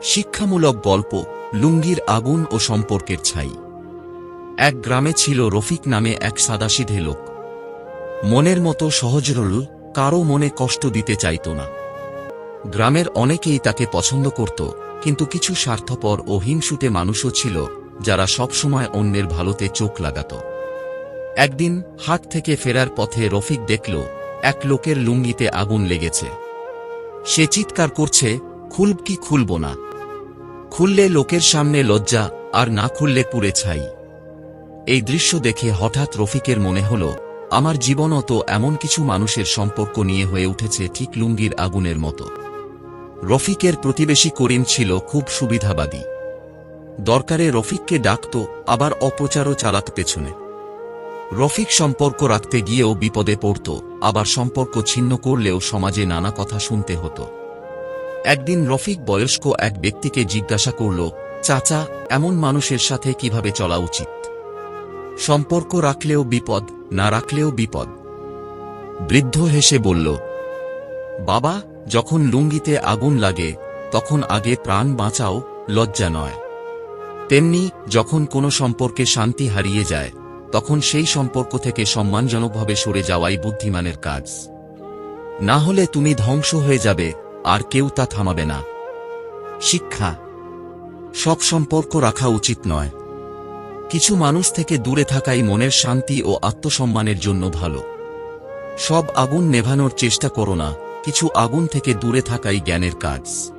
শিক্ষামূলক গল্প, লুঙ্গির আগুন ও সম্পর্কের ছাই। এক গ্রামে ছিল রফিক নামে এক সাদাসিধে লোক। মনের মতো সহজ-সরল, কারও মনে কষ্ট দিতে চাইত না। গ্রামের অনেকেই তাকে পছন্দ করত, কিন্তু কিছু স্বার্থপর ও হিংসুটে মানুষও ছিল, যারা সবসময় অন্যের ভালোতে চোখ লাগাত। একদিন হাট থেকে ফেরার পথে রফিক দেখল এক লোকের লুঙ্গিতে আগুন লেগেছে। সে চিৎকার করছে, খুলব কি খুলব না? খুললে লোকের সামনে লজ্জা, আর না খুললে পুড়ে ছাই। এই দৃশ্য দেখে হঠাৎ রফিকের মনে হল, আমার জীবনও তো এমন কিছু মানুষের সম্পর্ক নিয়ে হয়ে উঠেছে ঠিক লুঙ্গির আগুনের মতো। রফিকের প্রতিবেশী করিম ছিল খুব সুবিধাবাদী। দরকারে রফিককে ডাকত, আবার অপপ্রচারও চালাত পেছনে। রফিক সম্পর্ক রাখতে গিয়েও বিপদে পড়ত, আবার সম্পর্ক ছিন্ন করলেও সমাজে নানা কথা শুনতে হতো। একদিন রফিক বয়স্ক এক ব্যক্তিকে জিজ্ঞাসা করল, চাচা, এমন মানুষের সাথে কিভাবে চলা উচিত? সম্পর্ক রাখলেও বিপদ, না রাখলেও বিপদ। বৃদ্ধ হেসে বলল, বাবা, যখন লুঙ্গিতে আগুন লাগে তখন আগে প্রাণ বাঁচাও, লজ্জা নয়। তেমনি যখন কোনো সম্পর্কে শান্তি হারিয়ে যায়, তখন সেই সম্পর্ক থেকে সম্মানজনকভাবে সরে যাওয়াই বুদ্ধিমানের কাজ। না হলে তুমি ধ্বংস হয়ে যাবে, আর কেউ তা থামাবে না। শিক্ষা: সব সম্পর্ক রাখা উচিত নয়। কিছু মানুষ থেকে দূরে থাকাই মনের শান্তি ও আত্মসম্মানের জন্য ভালো। সব আগুন নেভানোর চেষ্টা করো না, কিছু আগুন থেকে দূরে থাকাই জ্ঞানের কাজ।